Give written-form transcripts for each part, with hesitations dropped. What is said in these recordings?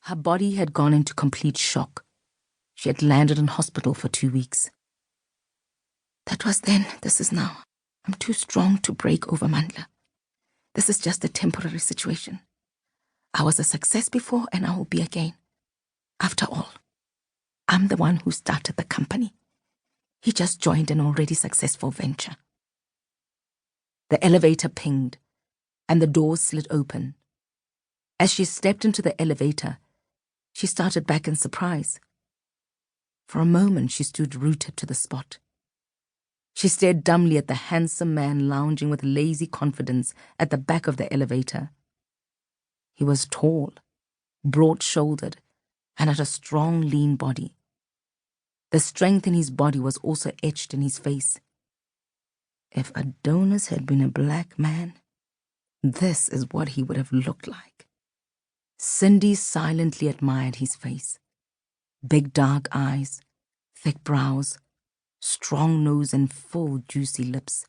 Her body had gone into complete shock. She had landed in hospital for 2 weeks. That was then, this is now. I'm too strong to break over, Mandla. This is just a temporary situation. I was a success before and I will be again. After all, I'm the one who started the company. He just joined an already successful venture. The elevator pinged, and the doors slid open. As she stepped into the elevator, she started back in surprise. For a moment, she stood rooted to the spot. She stared dumbly at the handsome man lounging with lazy confidence at the back of the elevator. He was tall, broad-shouldered, and had a strong, lean body. The strength in his body was also etched in his face. If Adonis had been a black man, this is what he would have looked like. Sindi silently admired his face. Big dark eyes, thick brows, strong nose and full juicy lips.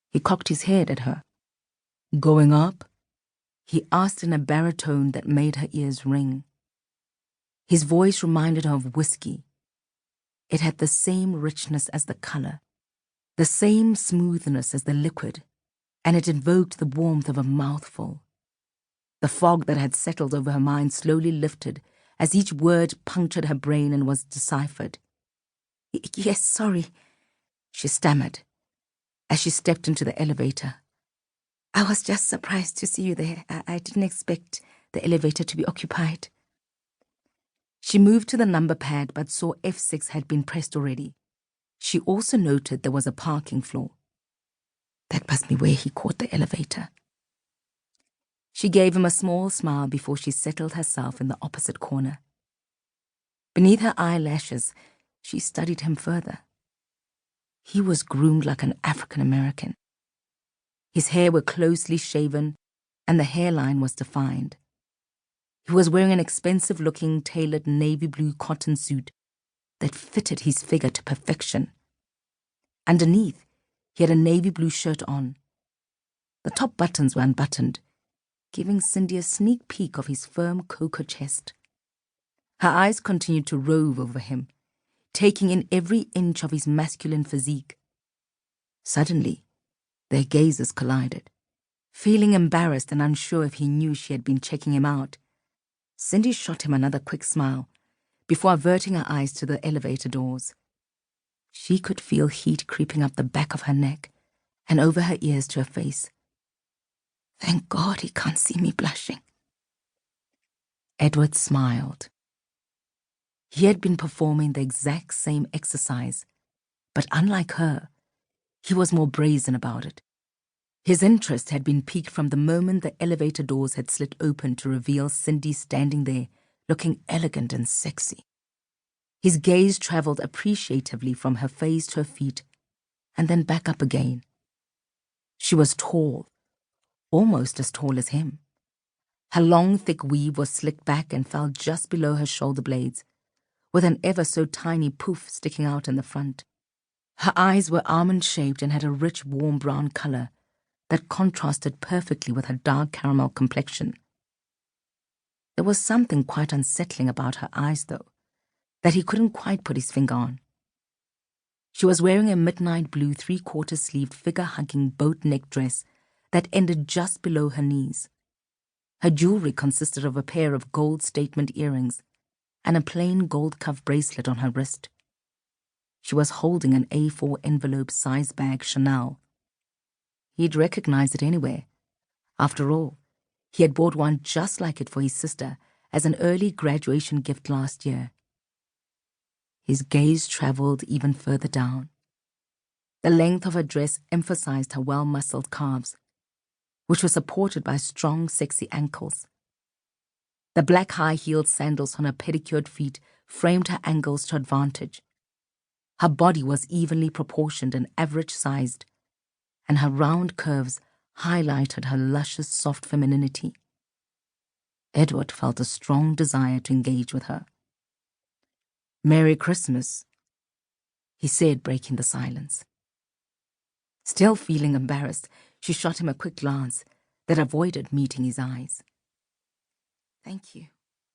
He cocked his head at her. Going up? He asked in a baritone that made her ears ring. His voice reminded her of whiskey. It had the same richness as the color, the same smoothness as the liquid, and it invoked the warmth of a mouthful. The fog that had settled over her mind slowly lifted as each word punctured her brain and was deciphered. Yes, sorry, she stammered as she stepped into the elevator. I was just surprised to see you there. I didn't expect the elevator to be occupied. She moved to the number pad but saw F6 had been pressed already. She also noted there was a parking floor. That must be where he caught the elevator. She gave him a small smile before she settled herself in the opposite corner. Beneath her eyelashes, she studied him further. He was groomed like an African American. His hair were closely shaven, and the hairline was defined. He was wearing an expensive-looking, tailored navy blue cotton suit that fitted his figure to perfection. Underneath, he had a navy blue shirt on. The top buttons were unbuttoned, giving Sindi a sneak peek of his firm cocoa chest. Her eyes continued to rove over him, taking in every inch of his masculine physique. Suddenly, their gazes collided. Feeling embarrassed and unsure if he knew she had been checking him out, Sindi shot him another quick smile before averting her eyes to the elevator doors. She could feel heat creeping up the back of her neck and over her ears to her face. Thank God he can't see me blushing. Edward smiled. He had been performing the exact same exercise, but unlike her, he was more brazen about it. His interest had been piqued from the moment the elevator doors had slid open to reveal Sindi standing there, looking elegant and sexy. His gaze traveled appreciatively from her face to her feet, and then back up again. She was tall, almost as tall as him. Her long, thick weave was slicked back and fell just below her shoulder blades, with an ever-so-tiny poof sticking out in the front. Her eyes were almond-shaped and had a rich, warm brown color that contrasted perfectly with her dark caramel complexion. There was something quite unsettling about her eyes, though, that he couldn't quite put his finger on. She was wearing a midnight blue three-quarter-sleeved figure-hugging boat-neck dress that ended just below her knees. Her jewelry consisted of a pair of gold statement earrings and a plain gold cuff bracelet on her wrist. She was holding an A4 envelope size bag Chanel. He'd recognize it anywhere. After all, he had bought one just like it for his sister as an early graduation gift last year. His gaze traveled even further down. The length of her dress emphasized her well-muscled calves, which were supported by strong, sexy ankles. The black high-heeled sandals on her pedicured feet framed her ankles to advantage. Her body was evenly proportioned and average-sized, and her round curves highlighted her luscious, soft femininity. Edward felt a strong desire to engage with her. "Merry Christmas," he said, breaking the silence. Still feeling embarrassed, she shot him a quick glance that avoided meeting his eyes. "Thank you."